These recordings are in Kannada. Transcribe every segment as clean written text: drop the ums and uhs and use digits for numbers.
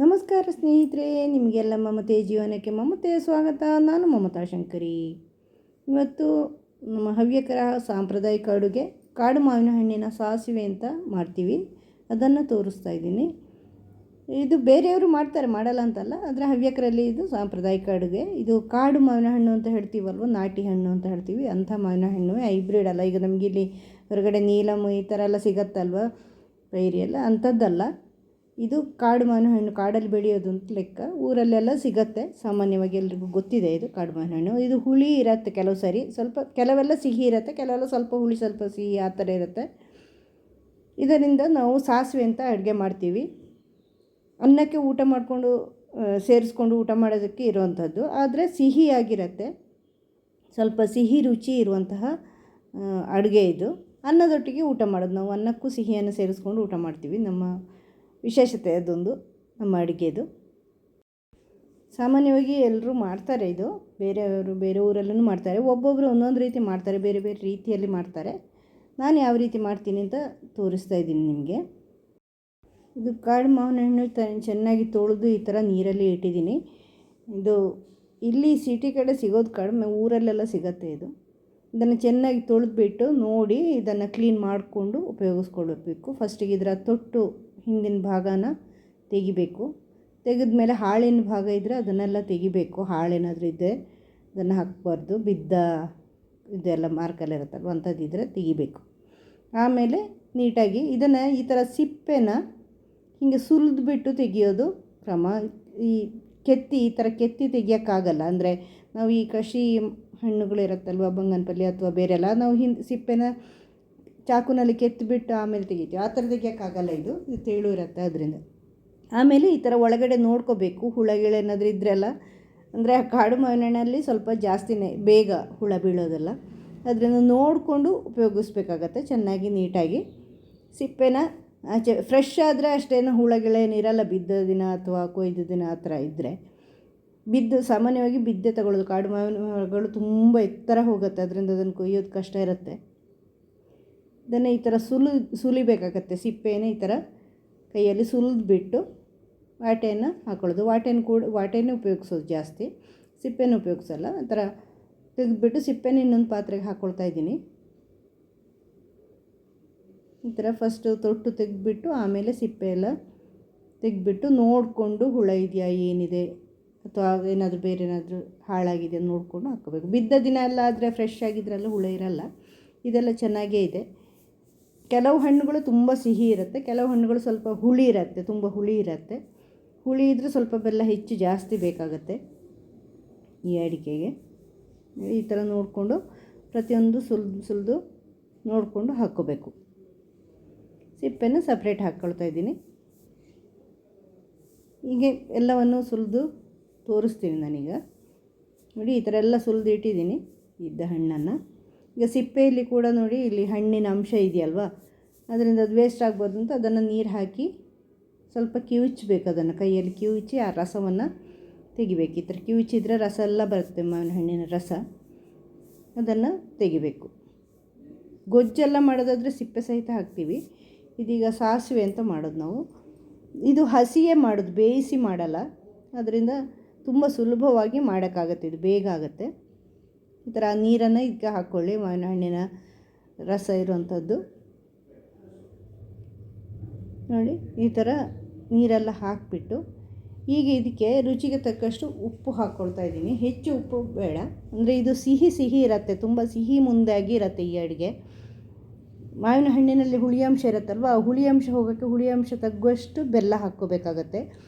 ನಮಸ್ಕಾರ ಸ್ನೇಹಿತರೆ, ನಿಮಗೆಲ್ಲ ಮಮತೆ ಜೀವನಕ್ಕೆ ಮಮತೆಯ ಸ್ವಾಗತ. ನಾನು ಮಮತಾ ಶಂಕರಿ. ಇವತ್ತು ನಮ್ಮ ಹವ್ಯಕರ ಸಾಂಪ್ರದಾಯಿಕ ಅಡುಗೆ ಕಾಡು ಮಾವಿನ ಹಣ್ಣಿನ ಸಾಸಿವೆ ಅಂತ ಮಾಡ್ತೀವಿ. ಅದನ್ನು ತೋರಿಸ್ತಾ ಇದ್ದೀನಿ. ಇದು ಬೇರೆಯವರು ಮಾಡ್ತಾರೆ, ಮಾಡಲ್ಲ ಅಂತಲ್ಲ, ಆದರೆ ಹವ್ಯಕರಲ್ಲಿ ಇದು ಸಾಂಪ್ರದಾಯಿಕ ಅಡುಗೆ. ಇದು ಕಾಡು ಮಾವಿನ ಹಣ್ಣು ಅಂತ ಹೇಳ್ತೀವಲ್ವ, ನಾಟಿ ಹಣ್ಣು ಅಂತ ಹೇಳ್ತೀವಿ. ಅಂಥ ಮಾವಿನ ಹಣ್ಣು, ಹೈಬ್ರಿಡ್ ಅಲ್ಲ. ಈಗ ನಮಗಿಲ್ಲಿ ಹೊರಗಡೆ ನೀಲಮ್ ಈ ಥರ ಎಲ್ಲ ಸಿಗತ್ತಲ್ವ, ಪೈರಿಯೆಲ್ಲ, ಅಂಥದ್ದಲ್ಲ. ಇದು ಕಾಡು ಮಾವಿನ ಹಣ್ಣು, ಕಾಡಲ್ಲಿ ಬೆಳೆಯೋದು ಅಂತ ಲೆಕ್ಕ. ಊರಲ್ಲೆಲ್ಲ ಸಿಗತ್ತೆ, ಸಾಮಾನ್ಯವಾಗಿ ಎಲ್ರಿಗೂ ಗೊತ್ತಿದೆ ಇದು ಕಾಡು ಮಾವಿನ ಹಣ್ಣು. ಇದು ಹುಳಿ ಇರುತ್ತೆ ಕೆಲವು ಸರಿ, ಕೆಲವೆಲ್ಲ ಸಿಹಿ ಇರುತ್ತೆ, ಕೆಲವೆಲ್ಲ ಸ್ವಲ್ಪ ಹುಳಿ ಸ್ವಲ್ಪ ಸಿಹಿ ಆ ಥರ ಇರುತ್ತೆ. ಇದರಿಂದ ನಾವು ಸಾಸಿವೆ ಅಂತ ಅಡುಗೆ ಮಾಡ್ತೀವಿ. ಅನ್ನಕ್ಕೆ ಊಟ ಮಾಡಿಕೊಂಡು ಸೇರಿಸ್ಕೊಂಡು ಊಟ ಮಾಡೋದಕ್ಕೆ ಇರುವಂಥದ್ದು. ಆದರೆ ಸಿಹಿಯಾಗಿರುತ್ತೆ, ಸ್ವಲ್ಪ ಸಿಹಿ ರುಚಿ ಇರುವಂತಹ ಅಡುಗೆ ಇದು. ಅನ್ನದೊಟ್ಟಿಗೆ ಊಟ ಮಾಡೋದು ನಾವು. ಅನ್ನಕ್ಕೂ ಸಿಹಿಯನ್ನು ಸೇರಿಸ್ಕೊಂಡು ಊಟ ಮಾಡ್ತೀವಿ. ನಮ್ಮ ವಿಶೇಷತೆ ಅದೊಂದು ನಮ್ಮ ಅಡುಗೆದು. ಸಾಮಾನ್ಯವಾಗಿ ಎಲ್ಲರೂ ಮಾಡ್ತಾರೆ. ಇದು ಬೇರೆಯವರು ಬೇರೆ ಊರಲ್ಲೂ ಮಾಡ್ತಾರೆ. ಒಬ್ಬೊಬ್ಬರು ಒಂದೊಂದು ರೀತಿ ಮಾಡ್ತಾರೆ, ಬೇರೆ ಬೇರೆ ರೀತಿಯಲ್ಲಿ ಮಾಡ್ತಾರೆ. ನಾನು ಯಾವ ರೀತಿ ಮಾಡ್ತೀನಿ ಅಂತ ತೋರಿಸ್ತಾ ಇದ್ದೀನಿ ನಿಮಗೆ. ಇದು ಕಾಡು ಮಾವಿನ ಹಣ್ಣು ಚೆನ್ನಾಗಿ ತೊಳೆದು ಈ ಥರ ನೀರಲ್ಲಿ ಇಟ್ಟಿದ್ದೀನಿ. ಇದು ಇಲ್ಲಿ ಸಿಟಿ ಕಡೆ ಸಿಗೋದು ಕಡಿಮೆ, ಊರಲ್ಲೆಲ್ಲ ಸಿಗತ್ತೆ ಇದು. ಇದನ್ನು ಚೆನ್ನಾಗಿ ತೊಳೆದ್ಬಿಟ್ಟು ನೋಡಿ ಇದನ್ನು ಕ್ಲೀನ್ ಮಾಡಿಕೊಂಡು ಉಪಯೋಗಿಸ್ಕೊಳ್ಬೇಕು. ಫಸ್ಟಿಗೆ ಇದರ ತೊಟ್ಟು ಹಿಂದಿನ ಭಾಗನ ತೆಗಿಬೇಕು. ತೆಗೆದ ಮೇಲೆ ಹಾಳಿನ ಭಾಗ ಇದ್ದರೆ ಅದನ್ನೆಲ್ಲ ತೆಗಿಬೇಕು. ಹಾಳೇನಾದರೂ ಇದ್ದರೆ ಅದನ್ನು ಹಾಕಬಾರ್ದು. ಬಿದ್ದ ಇದೆಲ್ಲ ಮಾರ್ಕೆಲ್ಲ ಇರುತ್ತಲ್ವ, ಅಂಥದ್ದಿದ್ದರೆ ತೆಗಿಬೇಕು. ಆಮೇಲೆ ನೀಟಾಗಿ ಇದನ್ನು ಈ ಥರ ಸಿಪ್ಪೆನ ಹೀಗೆ ಸುಲಿದ್ಬಿಟ್ಟು ತೆಗಿಯೋದು ಕ್ರಮ. ಈ ಈ ಥರ ಕೆತ್ತಿ ತೆಗಿಯೋಕ್ಕಾಗಲ್ಲ. ಅಂದರೆ ನಾವು ಈ ಕಷಿ ಹಣ್ಣುಗಳಿರುತ್ತಲ್ವ, ಬಂಗನಪಲ್ಲಿ ಅಥವಾ ಬೇರೆಲ್ಲ, ನಾವು ಸಿಪ್ಪೆನ ಚಾಕುನಲ್ಲಿ ಕೆತ್ತಿಬಿಟ್ಟು ಆಮೇಲೆ ತೆಗಿತೀವಿ. ಆ ಥರ ತೆಗಿಯೋಕ್ಕಾಗಲ್ಲ. ಇದು ತೇಳು ಇರುತ್ತೆ ಅದರಿಂದ. ಆಮೇಲೆ ಈ ಥರ ಒಳಗಡೆ ನೋಡ್ಕೋಬೇಕು, ಹುಳಗಳೇನಾದರೂ ಇದ್ರೆಲ್ಲ. ಅಂದರೆ ಆ ಕಾಡು ಮಾವಿನ ಹಣ್ಣಲ್ಲಿ ಸ್ವಲ್ಪ ಜಾಸ್ತಿನೇ ಬೇಗ ಹುಳ ಬೀಳೋದಲ್ಲ, ಅದರಿಂದ ನೋಡಿಕೊಂಡು ಉಪಯೋಗಿಸ್ಬೇಕಾಗತ್ತೆ. ಚೆನ್ನಾಗಿ ನೀಟಾಗಿ ಸಿಪ್ಪೆನ ಆಚೆ, ಫ್ರೆಶ್ ಆದರೆ ಅಷ್ಟೇನು ಹುಳಗಳೇನಿರಲ್ಲ. ಬಿದ್ದ ದಿನ ಅಥವಾ ಕೊಯ್ದ ದಿನ ಆ ಥರ ಇದ್ದರೆ ಸಾಮಾನ್ಯವಾಗಿ ಬಿದ್ದೆ ತಗೊಳ್ಳೋದು. ಕಾಡು ಮಾವಿನ ಮರಗಳು ತುಂಬ ಎತ್ತರ ಹೋಗುತ್ತೆ, ಅದರಿಂದ ಅದನ್ನು ಕೊಯ್ಯೋದು ಕಷ್ಟ ಇರುತ್ತೆ. ಇದನ್ನು ಈ ಥರ ಸುಲಿಬೇಕಾಗತ್ತೆ. ಸಿಪ್ಪೆನೇ ಈ ಥರ ಕೈಯಲ್ಲಿ ಸುಲಿದ್ಬಿಟ್ಟು ವಾಟೆಯನ್ನು ಹಾಕೊಳ್ಳೋದು. ವಾಟೆನೇ ಉಪಯೋಗಿಸೋದು ಜಾಸ್ತಿ, ಸಿಪ್ಪೆನೂ ಉಪಯೋಗಿಸಲ್ಲ. ಆ ಥರ ತೆಗೆದುಬಿಟ್ಟು ಸಿಪ್ಪೆನ ಇನ್ನೊಂದು ಪಾತ್ರೆಗೆ ಹಾಕ್ಕೊಳ್ತಾ ಇದ್ದೀನಿ. ಈ ಥರ ಫಸ್ಟು ತೊಟ್ಟು ತೆಗೆದುಬಿಟ್ಟು ಆಮೇಲೆ ಸಿಪ್ಪೆ ಎಲ್ಲ ತೆಗೆದುಬಿಟ್ಟು ನೋಡಿಕೊಂಡು ಹುಳ ಇದೆಯಾ ಏನಿದೆ ಅಥವಾ ಏನಾದರೂ ಬೇರೆ ಏನಾದರೂ ಹಾಳಾಗಿದೆ ನೋಡಿಕೊಂಡು ಹಾಕ್ಕೋಬೇಕು. ಬಿದ್ದ ದಿನ ಎಲ್ಲ ಆದರೆ ಫ್ರೆಶ್ ಆಗಿದ್ರಲ್ಲ ಹುಳ ಇರಲ್ಲ. ಇದೆಲ್ಲ ಚೆನ್ನಾಗೇ ಇದೆ. ಕೆಲವು ಹಣ್ಣುಗಳು ತುಂಬ ಸಿಹಿ ಇರುತ್ತೆ, ಕೆಲವು ಹಣ್ಣುಗಳು ಸ್ವಲ್ಪ ಹುಳಿ ಇರುತ್ತೆ, ತುಂಬ ಹುಳಿ ಇರುತ್ತೆ. ಹುಳಿ ಇದ್ದರೆ ಸ್ವಲ್ಪ ಬೆಲ್ಲ ಹೆಚ್ಚು ಜಾಸ್ತಿ ಬೇಕಾಗತ್ತೆ ಈ ಅಡಿಕೆಗೆ. ಈ ಥರ ನೋಡಿಕೊಂಡು ಪ್ರತಿಯೊಂದು ಸುಲಿದು ನೋಡಿಕೊಂಡು ಹಾಕ್ಕೋಬೇಕು. ಸಿಪ್ಪೆನ ಸಪ್ರೇಟ್ ಹಾಕ್ಕೊಳ್ತಾ ಇದ್ದೀನಿ. ಹೀಗೆ ಎಲ್ಲವನ್ನು ಸುಲಿದು ತೋರಿಸ್ತೀನಿ ನಾನೀಗ. ನೋಡಿ, ಈ ಥರ ಎಲ್ಲ ಸುಲಿದು ಇಟ್ಟಿದ್ದೀನಿ ಇದ್ದ ಹಣ್ಣನ್ನು. ಈಗ ಸಿಪ್ಪೆಯಲ್ಲಿ ಕೂಡ ನೋಡಿ, ಇಲ್ಲಿ ಹಣ್ಣಿನ ಅಂಶ ಇದೆಯಲ್ವ, ಅದರಿಂದ ಅದು ವೇಸ್ಟ್ ಆಗ್ಬೋದು ಅಂತ ಅದನ್ನು ನೀರು ಹಾಕಿ ಸ್ವಲ್ಪ ಕಿವುಚಬೇಕು. ಅದನ್ನು ಕೈಯಲ್ಲಿ ಕಿವುಚಿ ಆ ರಸವನ್ನು ತೆಗಿಬೇಕು. ಈ ಥರ ಕಿವುಚಿದ್ರೆ ರಸ ಎಲ್ಲ ಬರುತ್ತೆ, ಮಾವಿನ ಹಣ್ಣಿನ ರಸ. ಅದನ್ನು ತೆಗಿಬೇಕು. ಗೊಜ್ಜೆಲ್ಲ ಮಾಡೋದಾದರೆ ಸಿಪ್ಪೆ ಸಹಿತ ಹಾಕ್ತೀವಿ. ಇದೀಗ ಸಾಸಿವೆ ಅಂತ ಮಾಡೋದು ನಾವು. ಇದು ಹಸಿಯೇ ಮಾಡೋದು, ಬೇಯಿಸಿ ಮಾಡಲ್ಲ. ಅದರಿಂದ ತುಂಬ ಸುಲಭವಾಗಿ ಮಾಡೋಕ್ಕಾಗತ್ತೆ, ಇದು ಬೇಗ ಆಗುತ್ತೆ. ಈ ಥರ ನೀರನ್ನು ಇದಕ್ಕೆ ಹಾಕ್ಕೊಳ್ಳಿ, ಮಾವಿನ ಹಣ್ಣಿನ ರಸ ಇರುವಂಥದ್ದು. ನೋಡಿ, ಈ ಥರ ನೀರೆಲ್ಲ ಹಾಕಿಬಿಟ್ಟು ಈಗ ಇದಕ್ಕೆ ರುಚಿಗೆ ತಕ್ಕಷ್ಟು ಉಪ್ಪು ಹಾಕ್ಕೊಳ್ತಾ ಇದ್ದೀನಿ. ಹೆಚ್ಚು ಉಪ್ಪು ಬೇಡ, ಅಂದರೆ ಇದು ಸಿಹಿ ಇರುತ್ತೆ, ತುಂಬ ಸಿಹಿ ಮುಂದಾಗಿ ಇರುತ್ತೆ ಈ ಅಡುಗೆ. ಮಾವಿನ ಹಣ್ಣಿನಲ್ಲಿ ಹುಳಿಯಂಶ ಇರುತ್ತಲ್ವ, ಆ ಹುಳಿಯಂಶ ಹೋಗೋಕ್ಕೆ ಹುಳಿಯಂಶ ತಗ್ಗುವಷ್ಟು ಬೆಲ್ಲ ಹಾಕ್ಕೋಬೇಕಾಗತ್ತೆ.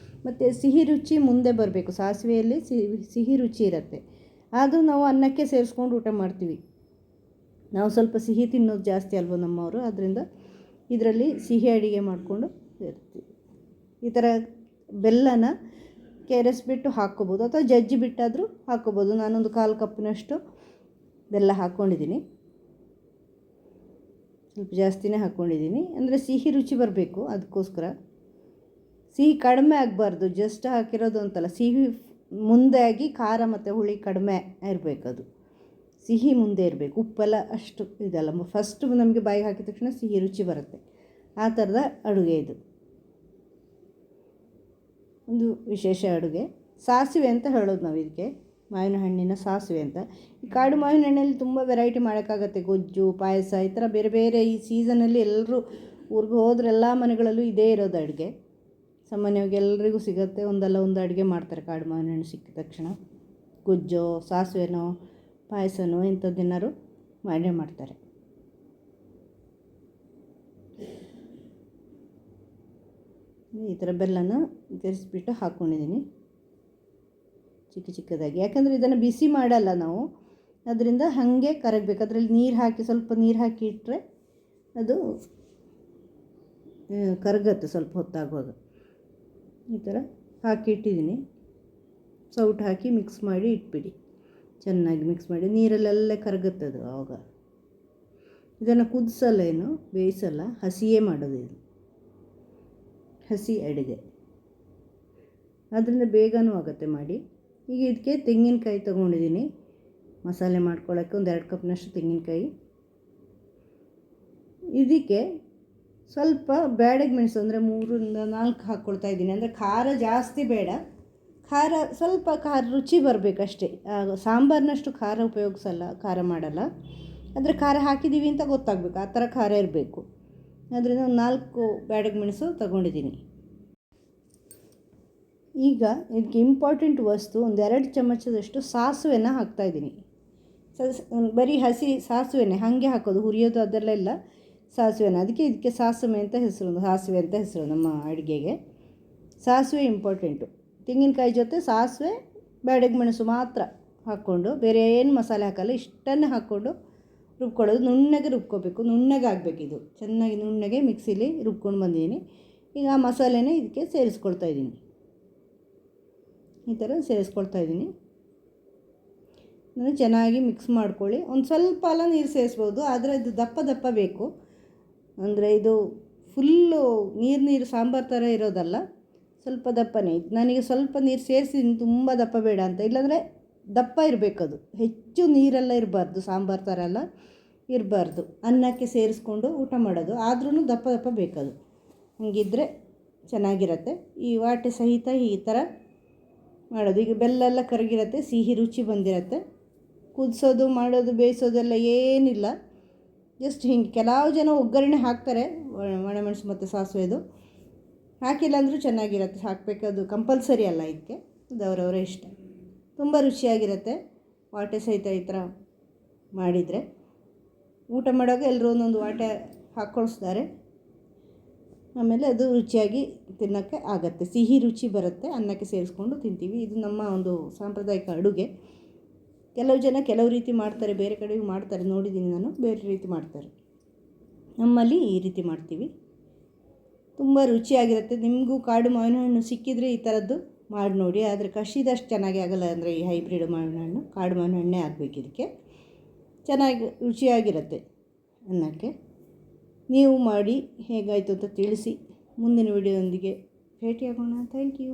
ಮತ್ತು ಸಿಹಿ ರುಚಿ ಮುಂದೆ ಬರಬೇಕು. ಸಾಸಿವೆಯಲ್ಲಿ ಸಿಹಿ ರುಚಿ ಇರುತ್ತೆ, ಅದು ನಾವು ಅನ್ನಕ್ಕೆ ಸೇರಿಸ್ಕೊಂಡು ಊಟ ಮಾಡ್ತೀವಿ. ನಾವು ಸ್ವಲ್ಪ ಸಿಹಿ ತಿನ್ನೋದು ಜಾಸ್ತಿ ಅಲ್ವ ನಮ್ಮವರು, ಅದರಿಂದ ಇದರಲ್ಲಿ ಸಿಹಿ ಅಡುಗೆ ಮಾಡಿಕೊಂಡು ಸೇರ್ತೀವಿ. ಈ ಥರ ಬೆಲ್ಲನ ಕೆರೆಸ್ಬಿಟ್ಟು ಹಾಕ್ಕೋಬೋದು ಅಥವಾ ಜಜ್ಜಿ ಬಿಟ್ಟಾದರೂ ಹಾಕ್ಕೋಬೋದು. ನಾನೊಂದು 1/4 ಕಪ್ಪಿನಷ್ಟು ಬೆಲ್ಲ ಹಾಕ್ಕೊಂಡಿದ್ದೀನಿ. ಸ್ವಲ್ಪ ಜಾಸ್ತಿನೇ ಹಾಕ್ಕೊಂಡಿದ್ದೀನಿ, ಅಂದರೆ ಸಿಹಿ ರುಚಿ ಬರಬೇಕು, ಅದಕ್ಕೋಸ್ಕರ. ಸಿಹಿ ಕಡಿಮೆ ಆಗಬಾರ್ದು, ಜಸ್ಟ್ ಹಾಕಿರೋದು ಅಂತಲ್ಲ, ಸಿಹಿ ಮುಂದೆ ಆಗಿ ಖಾರ ಮತ್ತು ಹುಳಿ ಕಡಿಮೆ ಇರಬೇಕು. ಅದು ಸಿಹಿ ಮುಂದೆ ಇರಬೇಕು. ಉಪ್ಪೆಲ್ಲ ಅಷ್ಟು ಇದಲ್ಲ, ಫಸ್ಟು ನಮಗೆ ಬಾಯಿಗೆ ಹಾಕಿದ ತಕ್ಷಣ ಸಿಹಿ ರುಚಿ ಬರುತ್ತೆ. ಆ ಥರದ ಅಡುಗೆ ಇದು. ಒಂದು ವಿಶೇಷ ಅಡುಗೆ. ಸಾಸಿವೆ ಅಂತ ಹೇಳೋದು ನಾವು ಇದಕ್ಕೆ, ಮಾವಿನ ಹಣ್ಣಿನ ಸಾಸಿವೆ ಅಂತ. ಈ ಕಾಡು ಮಾವಿನ ಹಣ್ಣಲ್ಲಿ ತುಂಬ ವೆರೈಟಿ ಮಾಡೋಕ್ಕಾಗತ್ತೆ. ಗೊಜ್ಜು, ಪಾಯಸ, ಈ ಥರ ಬೇರೆ ಬೇರೆ ಈ ಸೀಸನಲ್ಲಿ ಎಲ್ಲರೂ ಊರಿಗೆ ಹೋದ್ರೆ ಎಲ್ಲ ಮನೆಗಳಲ್ಲೂ ಇದೇ ಇರೋದು ಅಡುಗೆ. ಸಾಮಾನ್ಯವಾಗಿ ಎಲ್ರಿಗೂ ಸಿಗುತ್ತೆ, ಒಂದಲ್ಲ ಒಂದು ಅಡುಗೆ ಮಾಡ್ತಾರೆ ಕಾಡು ಮಾವಿನ ಹಣ್ಣು ಸಿಕ್ಕಿದ ತಕ್ಷಣ. ಗೊಜ್ಜೋ, ಸಾಸಿವೆನೋ, ಪಾಯಸನೋ ಇಂಥದ್ದೇನಾದ್ರು ಮಾಡೇ ಮಾಡ್ತಾರೆ. ಈ ಥರ ಬೆಲ್ಲನ ಬೆರೆಸ್ಬಿಟ್ಟು ಹಾಕ್ಕೊಂಡಿದ್ದೀನಿ ಚಿಕ್ಕ ಚಿಕ್ಕದಾಗಿ. ಯಾಕಂದರೆ ಇದನ್ನು ಬಿಸಿ ಮಾಡಲ್ಲ ನಾವು, ಅದರಿಂದ ಹಾಗೆ ಕರಗಬೇಕು. ಅದರಲ್ಲಿ ನೀರು ಹಾಕಿ, ಸ್ವಲ್ಪ ನೀರು ಹಾಕಿ ಇಟ್ಟರೆ ಅದು ಕರಗತ್ತೆ ಸ್ವಲ್ಪ ಹೊತ್ತಾಗುವಾಗ. ಈ ಥರ ಹಾಕಿ ಇಟ್ಟಿದ್ದೀನಿ. ಸೌಟು ಹಾಕಿ ಮಿಕ್ಸ್ ಮಾಡಿ ಇಟ್ಬಿಡಿ. ಚೆನ್ನಾಗಿ ಮಿಕ್ಸ್ ಮಾಡಿ, ನೀರಲ್ಲೆಲ್ಲ ಕರಗುತ್ತೆ ಅದು ಆವಾಗ. ಇದನ್ನು ಕುದಿಸಲ್ಲ, ಏನು ಬೇಯಿಸಲ್ಲ, ಹಸಿಯೇ ಮಾಡೋದು. ಇದು ಹಸಿ ಅಡುಗೆ, ಅದರಿಂದ ಬೇಗನೂ ಆಗುತ್ತೆ ಮಾಡಿ. ಈಗ ಇದಕ್ಕೆ ತೆಂಗಿನಕಾಯಿ ತೊಗೊಂಡಿದ್ದೀನಿ ಮಸಾಲೆ ಮಾಡ್ಕೊಳ್ಳೋಕ್ಕೆ, ಒಂದು 2 ಕಪ್ನಷ್ಟು ತೆಂಗಿನಕಾಯಿ. ಇದಕ್ಕೆ ಸ್ವಲ್ಪ ಬ್ಯಾಡಗಿ ಮೆಣಸು ಅಂದರೆ 3ರಿಂದ 4 ಹಾಕ್ಕೊಳ್ತಾ ಇದ್ದೀನಿ. ಅಂದರೆ ಖಾರ ಜಾಸ್ತಿ ಬೇಡ, ಖಾರ ಸ್ವಲ್ಪ ರುಚಿ ಬರಬೇಕಷ್ಟೇ. ಸಾಂಬಾರಿನಷ್ಟು ಖಾರ ಉಪಯೋಗಿಸಲ್ಲ, ಖಾರ ಮಾಡಲ್ಲ. ಆದರೆ ಖಾರ ಹಾಕಿದ್ದೀವಿ ಅಂತ ಗೊತ್ತಾಗಬೇಕು, ಆ ಥರ ಖಾರ ಇರಬೇಕು. ಅದರಿಂದ ಒಂದು 4 ಬ್ಯಾಡಗಿ ಮೆಣಸು ತಗೊಂಡಿದ್ದೀನಿ. ಈಗ ಇದಕ್ಕೆ ಇಂಪಾರ್ಟೆಂಟ್ ವಸ್ತು, ಒಂದು 2 ಚಮಚದಷ್ಟು ಸಾಸಿವೆನ ಹಾಕ್ತಾಯಿದ್ದೀನಿ. ಬರೀ ಹಸಿ ಸಾಸಿವೆನೇ ಹಾಗೆ ಹಾಕೋದು, ಹುರಿಯೋದು ಅದೆಲ್ಲ ಇಲ್ಲ, ಸಾಸಿವೆನ. ಅದಕ್ಕೆ ಇದಕ್ಕೆ ಸಾಸಿವೆ ಅಂತ ಹೆಸರು ನಮ್ಮ ಅಡುಗೆಗೆ. ಸಾಸಿವೆ ಇಂಪಾರ್ಟೆಂಟು. ತೆಂಗಿನಕಾಯಿ ಜೊತೆ ಸಾಸಿವೆ, ಬ್ಯಾಡಗಿ ಮೆಣಸು ಮಾತ್ರ ಹಾಕ್ಕೊಂಡು, ಬೇರೆ ಏನು ಮಸಾಲೆ ಹಾಕಲ್ಲ, ಇಷ್ಟನ್ನು ಹಾಕ್ಕೊಂಡು ರುಬ್ಕೊಳ್ಳೋದು. ನುಣ್ಣಗೆ ರುಬ್ಕೋಬೇಕು, ನುಣ್ಣಗೆ ಆಗಬೇಕಿದು. ಚೆನ್ನಾಗಿ ನುಣ್ಣಗೆ ಮಿಕ್ಸಿಲಿ ರುಬ್ಕೊಂಡು ಬಂದಿದ್ದೀನಿ. ಈಗ ಆ ಮಸಾಲೆನೇ ಇದಕ್ಕೆ ಸೇರಿಸ್ಕೊಳ್ತಾ ಇದ್ದೀನಿ. ಈ ಥರ ಸೇರಿಸ್ಕೊಳ್ತಾ ಇದ್ದೀನಿ. ನಾನು ಚೆನ್ನಾಗಿ ಮಿಕ್ಸ್ ಮಾಡ್ಕೊಳ್ಳಿ. ಒಂದು ಸ್ವಲ್ಪ ನೀರು ಸೇರಿಸ್ಬೋದು, ಆದರೆ ಇದು ದಪ್ಪ ದಪ್ಪ ಬೇಕು. ಅಂದರೆ ಇದು ಫುಲ್ಲು ನೀರು ಸಾಂಬಾರು ಥರ ಇರೋದಲ್ಲ, ಸ್ವಲ್ಪ ದಪ್ಪನೇ. ನನಗೆ ಸ್ವಲ್ಪ ನೀರು ಸೇರಿಸಿದ್ದೀನಿ, ತುಂಬ ದಪ್ಪ ಬೇಡ ಅಂತ. ಇಲ್ಲಾಂದರೆ ದಪ್ಪ ಇರಬೇಕದು, ಹೆಚ್ಚು ನೀರೆಲ್ಲ ಇರಬಾರ್ದು, ಸಾಂಬಾರು ಥರ ಎಲ್ಲ ಇರಬಾರ್ದು. ಅನ್ನಕ್ಕೆ ಸೇರಿಸ್ಕೊಂಡು ಊಟ ಮಾಡೋದು, ಆದ್ರೂ ದಪ್ಪ ದಪ್ಪ ಬೇಕದು. ಹಂಗಿದ್ರೆ ಚೆನ್ನಾಗಿರುತ್ತೆ. ಈ ವಾಟೆ ಸಹಿತ ಈ ಥರ ಮಾಡೋದು. ಈಗ ಬೆಲ್ಲ ಎಲ್ಲ ಕರಗಿರುತ್ತೆ, ಸಿಹಿ ರುಚಿ ಬಂದಿರುತ್ತೆ. ಕುದಿಸೋದು, ಮಾಡೋದು, ಬೇಯಿಸೋದೆಲ್ಲ ಏನಿಲ್ಲ. ಜಸ್ಟ್ ಹಿಂಗೆ ಕೆಲವು ಜನ ಒಗ್ಗರಣೆ ಹಾಕ್ತಾರೆ, ಒಣಮೆಣಸು ಮತ್ತು ಸಾಸಿವೆದು. ಹಾಕಿಲ್ಲ ಅಂದರೂ ಚೆನ್ನಾಗಿರುತ್ತೆ, ಹಾಕಬೇಕದು ಕಂಪಲ್ಸರಿ ಅಲ್ಲ ಇದಕ್ಕೆ, ಅದು ಅವರವರ ಇಷ್ಟ. ತುಂಬ ರುಚಿಯಾಗಿರುತ್ತೆ ವಾಟೆ ಸಹಿತ ಈ ಥರ ಮಾಡಿದರೆ. ಊಟ ಮಾಡುವಾಗ ಎಲ್ಲರೂ ಒಂದೊಂದು ವಾಟೆ ಹಾಕ್ಕೊಳಿಸ್ತಾರೆ. ಆಮೇಲೆ ಅದು ರುಚಿಯಾಗಿ ತಿನ್ನೋಕ್ಕೆ ಆಗುತ್ತೆ, ಸಿಹಿ ರುಚಿ ಬರುತ್ತೆ. ಅನ್ನಕ್ಕೆ ಸೇರಿಸ್ಕೊಂಡು ತಿಂತೀವಿ. ಇದು ನಮ್ಮ ಒಂದು ಸಾಂಪ್ರದಾಯಿಕ ಅಡುಗೆ. ಕೆಲವು ಜನ ಕೆಲವು ರೀತಿ ಮಾಡ್ತಾರೆ, ಬೇರೆ ಕಡೆಗೂ ಮಾಡ್ತಾರೆ, ನೋಡಿದ್ದೀನಿ ನಾನು, ಬೇರೆ ರೀತಿ ಮಾಡ್ತಾರೆ. ನಮ್ಮಲ್ಲಿ ಈ ರೀತಿ ಮಾಡ್ತೀವಿ. ತುಂಬ ರುಚಿಯಾಗಿರುತ್ತೆ. ನಿಮಗೂ ಕಾಡು ಮಾವಿನ ಹಣ್ಣು ಸಿಕ್ಕಿದರೆ ಈ ಥರದ್ದು ಮಾಡಿ ನೋಡಿ. ಆದರೆ ಕಷಿದಷ್ಟು ಚೆನ್ನಾಗಿ ಆಗೋಲ್ಲ, ಅಂದರೆ ಈ ಹೈಬ್ರಿಡ್ ಮಾವಿನ ಹಣ್ಣು, ಕಾಡು ಮಾವಿನ ಹಣ್ಣೇ ಆಗಬೇಕು ಇದಕ್ಕೆ. ಚೆನ್ನಾಗಿ ರುಚಿಯಾಗಿರುತ್ತೆ ಅನ್ನಕ್ಕೆ. ನೀವು ಮಾಡಿ ಹೇಗಾಯಿತು ಅಂತ ತಿಳಿಸಿ. ಮುಂದಿನ ವಿಡಿಯೋದೊಂದಿಗೆ ಭೇಟಿಯಾಗೋಣ. Thank you.